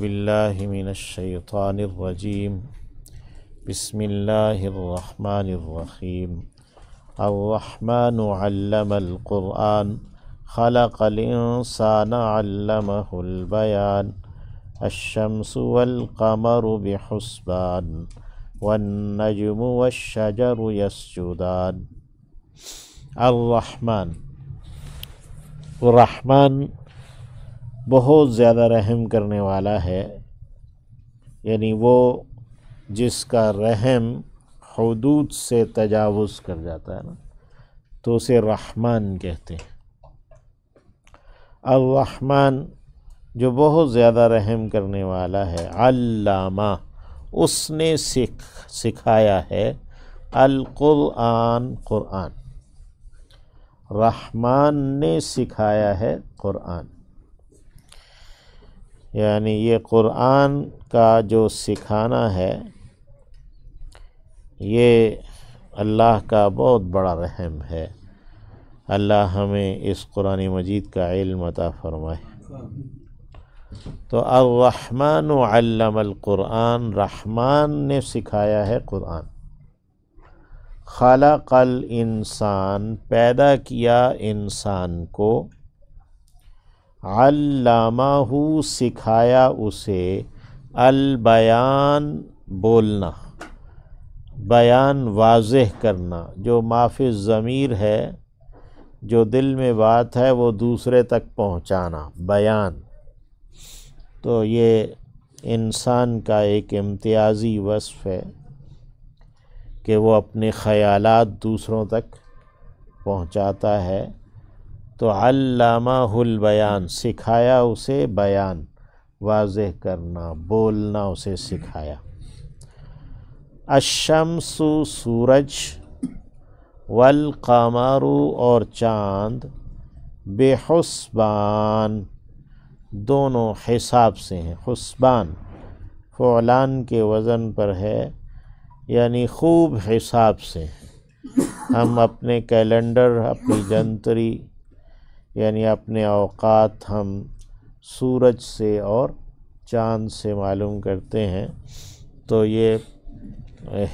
باللہ من الشیطان الرجیم بسم اللہ الرحمن الرحیم الرحمن علم القرآن خلق الانسان علمہ البیان الشمس والقمر بحسبان والنجم والشجر یسجدان۔ الرحمن، رحمان بہت زیادہ رحم کرنے والا ہے، یعنی وہ جس کا رحم حدود سے تجاوز کر جاتا ہے نا، تو اسے رحمان کہتے ہیں۔ الرحمن جو بہت زیادہ رحم کرنے والا ہے، علامہ اس نے سکھایا ہے، القرآن قرآن، رحمان نے سکھایا ہے قرآن، یعنی یہ قرآن کا جو سکھانا ہے یہ اللہ کا بہت بڑا رحم ہے۔ اللہ ہمیں اس قرآن مجید کا علم عطا فرمائے۔ تو الرحمن علم القرآن، رحمان نے سکھایا ہے قرآن۔ خلق الانسان، پیدا کیا انسان کو، علمہ سکھایا اسے، البیان بولنا، بیان واضح کرنا، جو ما فی الضمیر ہے، جو دل میں بات ہے وہ دوسرے تک پہنچانا، بیان۔ تو یہ انسان کا ایک امتیازی وصف ہے کہ وہ اپنے خیالات دوسروں تک پہنچاتا ہے۔ تو علامہ البیان، سکھایا اسے بیان، واضح کرنا، بولنا اسے سکھایا۔ الشمس سورج، والقمر اور چاند، بحسبان دونوں حساب سے ہیں۔ حسبان فعلان کے وزن پر ہے، یعنی خوب حساب سے۔ ہم اپنے کیلنڈر، اپنی جنتری، یعنی اپنے اوقات ہم سورج سے اور چاند سے معلوم کرتے ہیں، تو یہ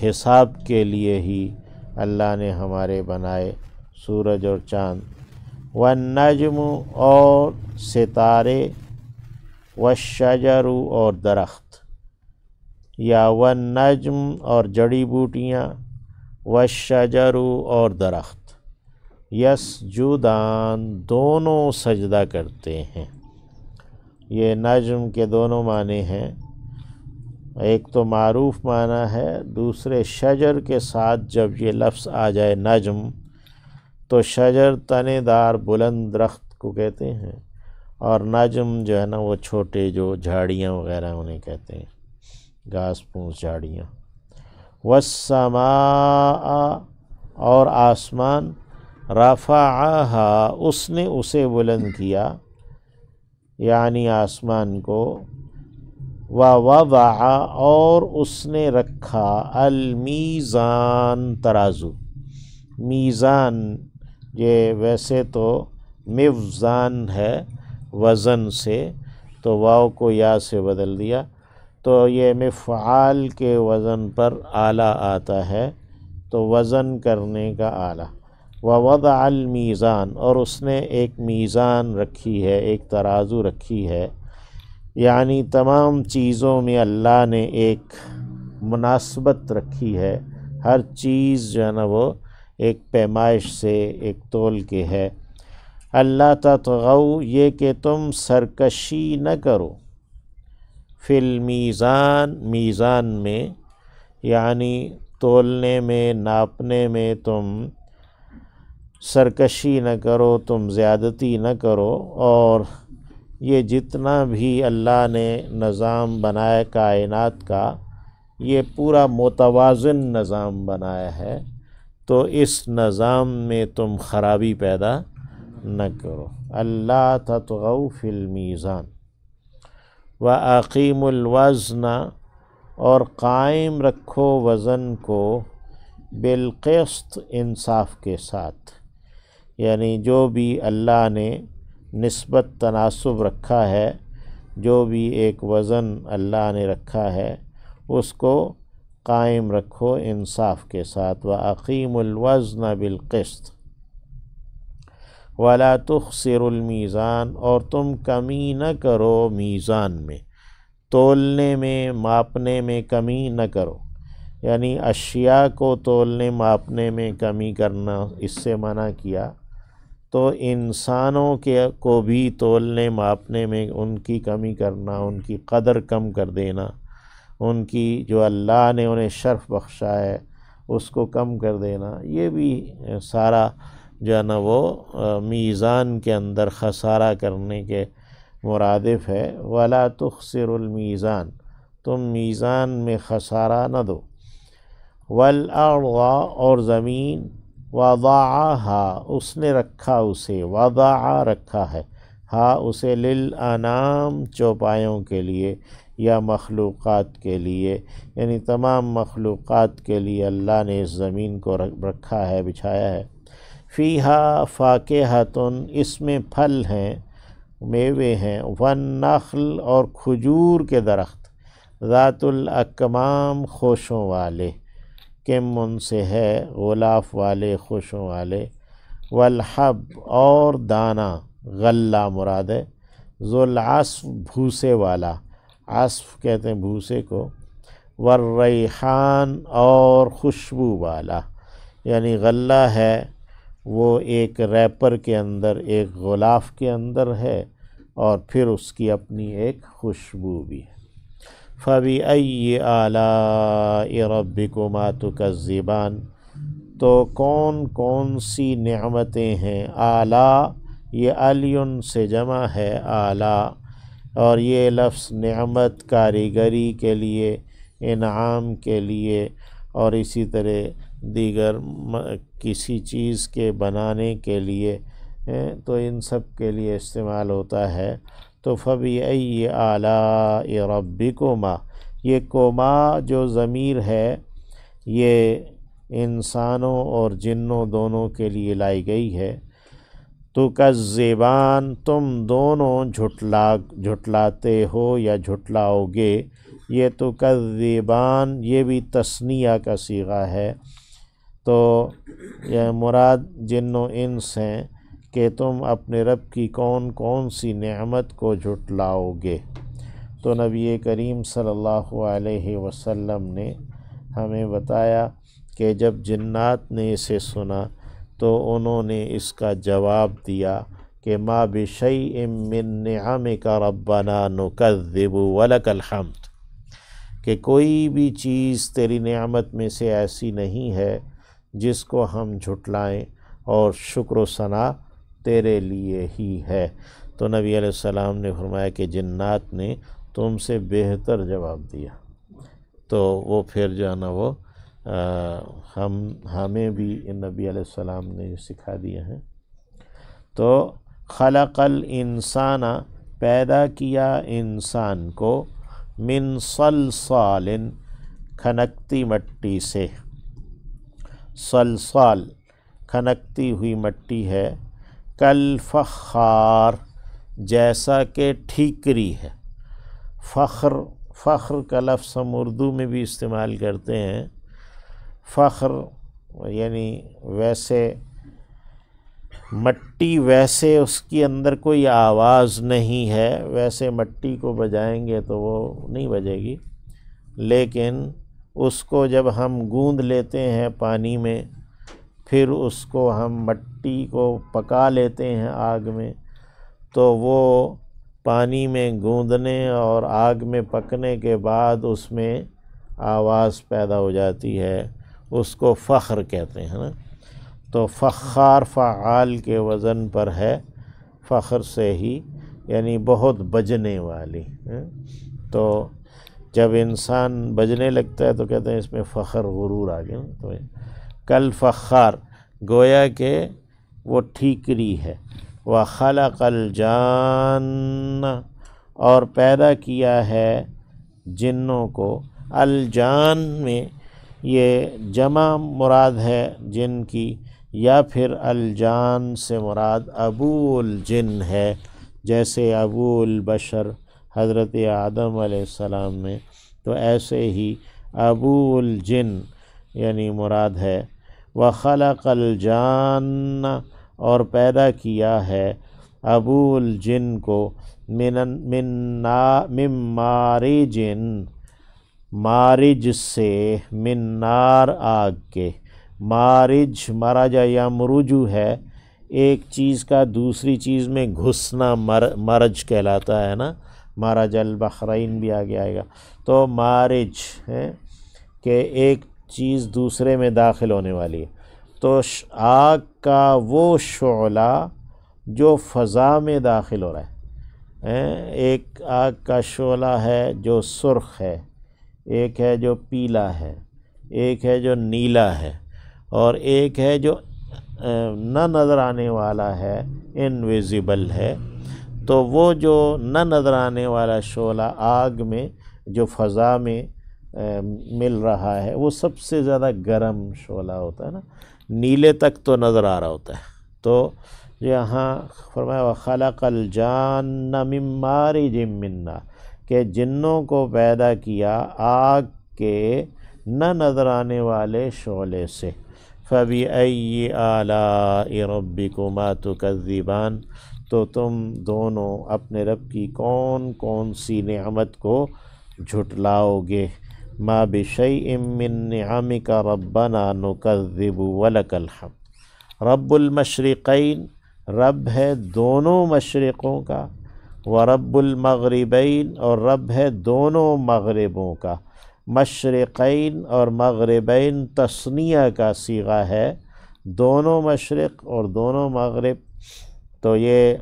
حساب کے لیے ہی اللہ نے ہمارے بنائے سورج اور چاند۔ والنجم اور ستارے، والشجر اور درخت، یا والنجم اور جڑی بوٹیاں، والشجر اور درخت، یسجدان دونوں سجدہ کرتے ہیں۔ یہ نجم کے دونوں معنی ہیں، ایک تو معروف معنی ہے، دوسرے شجر کے ساتھ جب یہ لفظ آ جائے نجم، تو شجر تنے دار بلند درخت کو کہتے ہیں، اور نجم جو ہے نا وہ چھوٹے جو جھاڑیاں وغیرہ انہیں کہتے ہیں، گھاس پھوس جھاڑیاں۔ والسماء اور آسمان، رفعہا اس نے اسے بلند کیا، یعنی آسمان کو، ووضع اور اس نے رکھا، المیزان ترازو۔ میزان یہ ویسے تو موزان ہے وزن سے، تو واو کو یا سے بدل دیا، تو یہ مفعال کے وزن پر آلہ آتا ہے، تو وزن کرنے کا آلہ۔ ووضع المیزان اور اس نے ایک میزان رکھی ہے، ایک ترازو رکھی ہے، یعنی تمام چیزوں میں اللہ نے ایک مناسبت رکھی ہے، ہر چیز جو ہے نا وہ ایک پیمائش سے، ایک تول کے ہے۔ اللہ تطغوا، یہ کہ تم سرکشی نہ کرو، فی المیزان میزان میں، یعنی تولنے میں، ناپنے میں تم سرکشی نہ کرو، تم زیادتی نہ کرو، اور یہ جتنا بھی اللہ نے نظام بنایا کائنات کا، یہ پورا متوازن نظام بنایا ہے، تو اس نظام میں تم خرابی پیدا نہ کرو۔ اللہ تطغوا فی المیزان۔ وَأَقِیمُوا الْوَزْنَ اور قائم رکھو وزن کو، بالقسط انصاف کے ساتھ، یعنی جو بھی اللہ نے نسبت تناسب رکھا ہے، جو بھی ایک وزن اللہ نے رکھا ہے اس کو قائم رکھو انصاف کے ساتھ۔ وَأَقِيمُوا الْوَزْنَ بِالْقِسْطِ وَلَا تُخْسِرُوا الْمِيزَانَ، اور تم کمی نہ کرو میزان میں، تولنے میں ماپنے میں کمی نہ کرو، یعنی اشیاء کو تولنے ماپنے میں کمی کرنا اس سے منع کیا، تو انسانوں کو بھی تولنے ماپنے میں ان کی کمی کرنا، ان کی قدر کم کر دینا، ان کی جو اللہ نے انہیں شرف بخشا ہے اس کو کم کر دینا، یہ بھی سارا جو ہے نا وہ میزان کے اندر خسارہ کرنے کے مرادف ہے۔ وَلَا تُخْسِرُوا الْمِيزَانَ، تم میزان میں خسارہ نہ دو۔ وَالْأَرْضَ، اور زمین، وَضَعَهَا، اس نے رکھا اسے، وضع رکھا ہے، ہاں اسے، للانام، چوپایوں کے لیے یا مخلوقات کے لیے، یعنی تمام مخلوقات کے لیے اللہ نے اس زمین کو رکھا ہے، بچھایا ہے۔ فیہا فاکہۃ، اس میں پھل ہیں، میوے ہیں، والنخل، اور کھجور کے درخت، ذات الاکمام، خوشوں والے، کم ان سے ہے، غلاف والے، خوشوں والے، والحب، اور دانہ، غلہ مراد ہے، ذو العصف، بھوسے والا، عصف کہتے ہیں بھوسے کو، والریحان، اور خوشبو والا، یعنی غلہ ہے وہ ایک ریپر کے اندر، ایک غلاف کے اندر ہے، اور پھر اس کی اپنی ایک خوشبو بھی ہے۔ فَبِأَيِّ آلَاءِ رَبِّكُمَا تُكَذِّبَانِ، تو کون کون سی نعمتیں ہیں، آلاء، یہ علیٌ سے جمع ہے آلاء، اور یہ لفظ نعمت، کاریگری کے لیے، انعام کے لیے، اور اسی طرح دیگر کسی چیز کے بنانے کے لیے، تو ان سب کے لیے استعمال ہوتا ہے۔ تو فَبِأَيِّ آلَاءِ رَبِّكُمَا، یہ کوما جو ضمیر ہے یہ انسانوں اور جنوں دونوں کے لیے لائی گئی ہے۔ تُكَذِّبَانِ، تم دونوں جھٹلاتے ہو یا جھٹلاؤ گے، یہ تُكَذِّبَانِ، یہ بھی تثنیہ کا صیغہ ہے، تو یہ مراد جن و انس ہیں کہ تم اپنے رب کی کون کون سی نعمت کو جھٹلاؤ گے۔ تو نبی کریم صلی اللہ علیہ وسلم نے ہمیں بتایا کہ جب جنات نے اسے سنا تو انہوں نے اس کا جواب دیا کہ ما بشیء من نعمک ربنا نکذب ولک الحمد، کہ کوئی بھی چیز تیری نعمت میں سے ایسی نہیں ہے جس کو ہم جھٹلائیں، اور شکر و ثنا تیرے لیے ہی ہے۔ تو نبی علیہ السلام نے فرمایا کہ جنات نے تم سے بہتر جواب دیا، تو وہ پھر جو ہے نا وہ ہمیں بھی نبی علیہ السلام نے سکھا دیا ہے۔ تو خلق الانسان، پیدا کیا انسان کو، من صلصال، کھنکتی مٹی سے، صلصال کھنکتی ہوئی مٹی ہے، کالفخار، جیسا کہ ٹھیکری ہے۔ فخر کا لفظ ہم اردو میں بھی استعمال کرتے ہیں، فخر یعنی ویسے مٹی، ویسے اس کے اندر کوئی آواز نہیں ہے، ویسے مٹی کو بجائیں گے تو وہ نہیں بجے گی، لیکن اس کو جب ہم گوندھ لیتے ہیں پانی میں، پھر اس کو ہم مٹی کو پکا لیتے ہیں آگ میں، تو وہ پانی میں گوندھنے اور آگ میں پکنے کے بعد اس میں آواز پیدا ہو جاتی ہے، اس کو فخر کہتے ہیں نا۔ تو فخار فعال کے وزن پر ہے، فخر سے ہی، یعنی بہت بجنے والی۔ تو جب انسان بجنے لگتا ہے تو کہتے ہیں اس میں فخر، غرور آ گیا۔ تو کل فخار، گویا کہ وہ ٹھیکری ہے۔ وَخَلَقَ الْجَانَّ، اور پیدا کیا ہے جنوں کو، الجان میں یہ جمع مراد ہے جن کی، یا پھر الجان سے مراد ابو الجن ہے، جیسے ابو البشر حضرت آدم علیہ السلام میں، تو ایسے ہی ابو الجن یعنی مراد ہے وخلق الجان، اور پیدا کیا ہے ابو الجن کو من مارج، مارج سے، من نار آگ کے، مارج مرج یمرجو ہے ایک چیز کا دوسری چیز میں گھسنا، مرج کہلاتا ہے نا، مرج البحرین بھی آگے آئے گا، تو مارج ہے کہ ایک چیز دوسرے میں داخل ہونے والی ہے، تو آگ کا وہ شعلہ جو فضا میں داخل ہو رہا ہے، ایک آگ کا شعلہ ہے جو سرخ ہے، ایک ہے جو پیلا ہے، ایک ہے جو نیلا ہے، اور ایک ہے جو نہ نظر آنے والا ہے، انویزیبل ہے۔ تو وہ جو نہ نظر آنے والا شعلہ آگ میں جو فضا میں مل رہا ہے، وہ سب سے زیادہ گرم شعلہ ہوتا ہے نا، نیلے تک تو نظر آ رہا ہوتا ہے۔ تو یہاں فرمایا وَخَلَقَ الْجَانَّ مِن مَّارِجٍ مِّن نَّارٍ، کہ جنوں کو پیدا کیا آگ کے نہ نظر آنے والے شعلے سے۔ فَبِأَيِّ آلَاءِ رَبِّكُمَا تُكَذِّبَانِ، تو تم دونوں اپنے رب کی کون کون سی نعمت کو جھٹلاؤ گے؟ مَا بِشَيْءٍ مِّن نِّعَمِكَ رَبَّنَا نُكَذِّبُ وَلَكَ الْحَمْدُ۔ رب المشرقین، رب ہے دونوں مشرقوں کا، ورب المغربین، اور رب ہے دونوں مغربوں کا۔ مشرقین اور مغربین تثنیہ کا صیغہ ہے، دونوں مشرق اور دونوں مغرب، تو یہ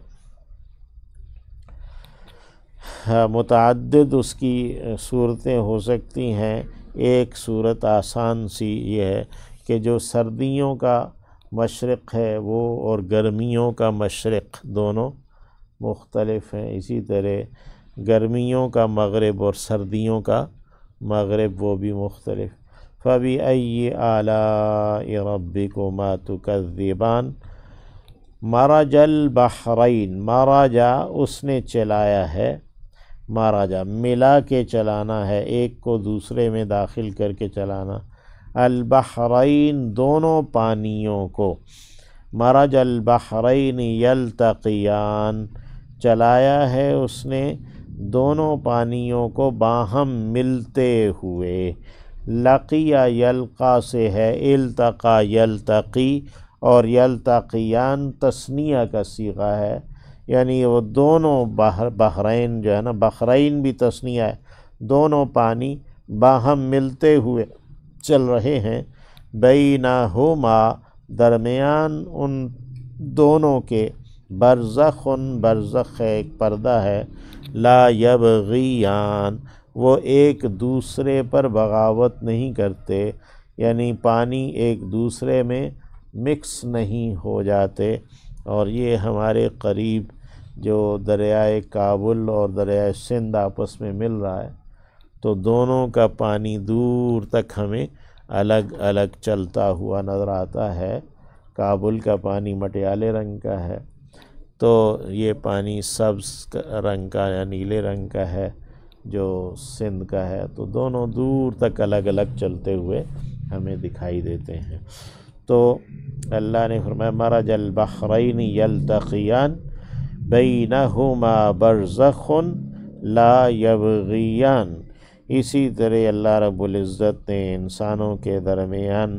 متعدد اس کی صورتیں ہو سکتی ہیں۔ ایک صورت آسان سی یہ ہے کہ جو سردیوں کا مشرق ہے وہ اور گرمیوں کا مشرق دونوں مختلف ہیں، اسی طرح گرمیوں کا مغرب اور سردیوں کا مغرب وہ بھی مختلف۔ فَبِأَيِّ آلَاءِ رَبِّكُمَا تُكَذِّبَانِ۔ مرج البحرین، مرجا اس نے چلایا ہے، مرجا ملا کے چلانا ہے، ایک کو دوسرے میں داخل کر کے چلانا، البحرین دونوں پانیوں کو، مرج البحرین یلتقیان چلایا ہے اس نے دونوں پانیوں کو باہم ملتے ہوئے، لقیہ یلقا سے ہے، التقا یلتقی، اور یلتقیان تثنیہ کا صیغہ ہے، یعنی وہ دونوں بحرین جو ہے نا، بحرین بھی تثنیہ ہے، دونوں پانی باہم ملتے ہوئے چل رہے ہیں، بینہما درمیان ان دونوں کے، برزخ، برزخ ہے ایک پردہ ہے، لا یبغیان وہ ایک دوسرے پر بغاوت نہیں کرتے، یعنی پانی ایک دوسرے میں مکس نہیں ہو جاتے۔ اور یہ ہمارے قریب جو دریائے کابل اور دریائے سندھ آپس میں مل رہا ہے، تو دونوں کا پانی دور تک ہمیں الگ الگ چلتا ہوا نظر آتا ہے۔ کابل کا پانی مٹیالے رنگ کا ہے، تو یہ پانی سبز رنگ کا یا نیلے رنگ کا ہے جو سندھ کا ہے، تو دونوں دور تک الگ الگ چلتے ہوئے ہمیں دکھائی دیتے ہیں۔ تو اللہ نے فرمایا مرج البحرین یلتقیان بینہما برزخ لا یبغیان، اسی طرح اللہ رب العزت نے انسانوں کے درمیان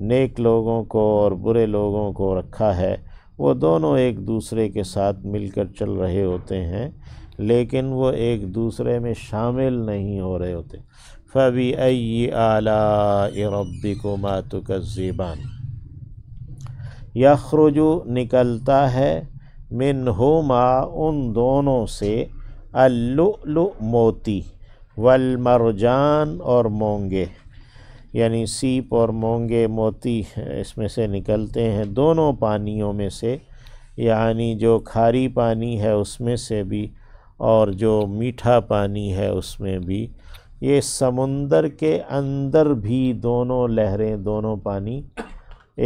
نیک لوگوں کو اور برے لوگوں کو رکھا ہے، وہ دونوں ایک دوسرے کے ساتھ مل کر چل رہے ہوتے ہیں، لیکن وہ ایک دوسرے میں شامل نہیں ہو رہے ہوتے۔ فَبِأَيِّ آلَاءِ رَبِّكُمَا تُكَذِّبَانِ۔ یخرج نکلتا ہے، منہما ان دونوں سے، اللؤلؤ موتی، والمرجان اور مونگے، یعنی سیپ اور مونگے موتی اس میں سے نکلتے ہیں، دونوں پانیوں میں سے، یعنی جو کھاری پانی ہے اس میں سے بھی اور جو میٹھا پانی ہے اس میں بھی۔ یہ سمندر کے اندر بھی دونوں لہریں، دونوں پانی،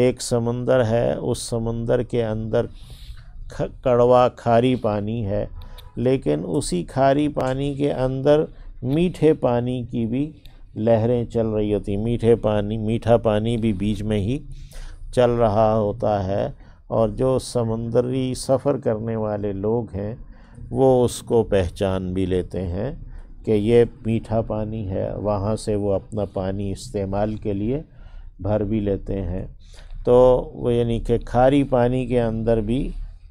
ایک سمندر ہے، اس سمندر کے اندر کڑوا کھاری پانی ہے، لیکن اسی کھاری پانی کے اندر میٹھے پانی کی بھی لہریں چل رہی ہوتی ہیں، میٹھا پانی بھی بیچ میں ہی چل رہا ہوتا ہے، اور جو سمندری سفر کرنے والے لوگ ہیں وہ اس کو پہچان بھی لیتے ہیں کہ یہ میٹھا پانی ہے، وہاں سے وہ اپنا پانی استعمال کے لیے بھر بھی لیتے ہیں۔ تو وہ یعنی کہ کھاری پانی کے اندر بھی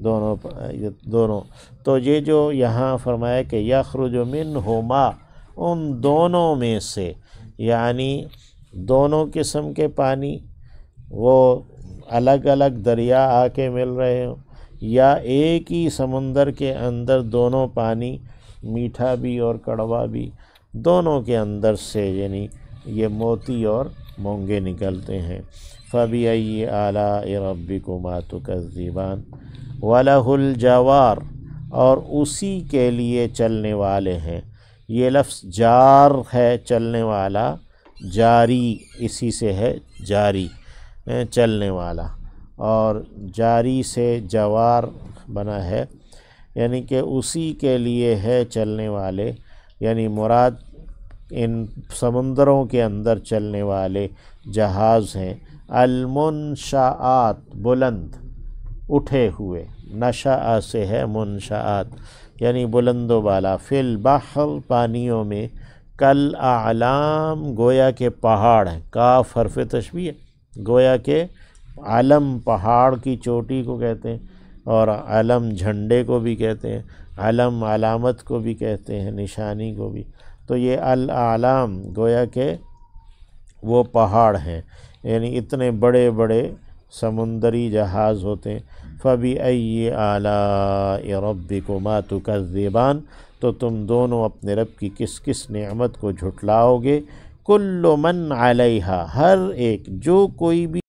دونوں تو یہ جو یہاں فرمایا کہ یخرج منہما، ان دونوں میں سے، یعنی دونوں قسم کے پانی وہ الگ الگ دریا آ کے مل رہے ہوں، یا ایک ہی سمندر کے اندر دونوں پانی، میٹھا بھی اور کڑوا بھی، دونوں کے اندر سے یعنی یہ موتی اور مونگے نکلتے ہیں۔ فَبِأَيِّ آلَاءِ رَبِّكُمَا تُكَذِّبَانِ وَلَهُ الْجَوَارُ، اور اسی کے لیے چلنے والے ہیں۔ یہ لفظ جار ہے، چلنے والا، جاری اسی سے ہے، جاری چلنے والا، اور جاری سے جوار بنا ہے، یعنی کہ اسی کے لیے ہے چلنے والے، یعنی مراد ان سمندروں کے اندر چلنے والے جہاز ہیں۔ المنشآت، بلند اٹھے ہوئے، نشأ سے ہے منشآت، یعنی بلند و بالا، فی البحر، پانیوں میں، کالاعلام، گویا کے پہاڑ ہیں، کاف حرف تشبیہ، گویا کے علم، پہاڑ کی چوٹی کو کہتے ہیں، اور علم جھنڈے کو بھی کہتے ہیں، علم علامت کو بھی کہتے ہیں، نشانی کو بھی۔ تو یہ الاعلام گویا کہ وہ پہاڑ ہیں، یعنی اتنے بڑے بڑے سمندری جہاز ہوتے ہیں۔ فَبِأَيِّ آلَاءِ رَبِّكُمَا تُكَذِّبَانِ، تو تم دونوں اپنے رب کی کس کس نعمت کو جھٹلاؤ گے۔ کُلُّ مَنْ عَلَيْهَا، ہر ایک جو کوئی بھی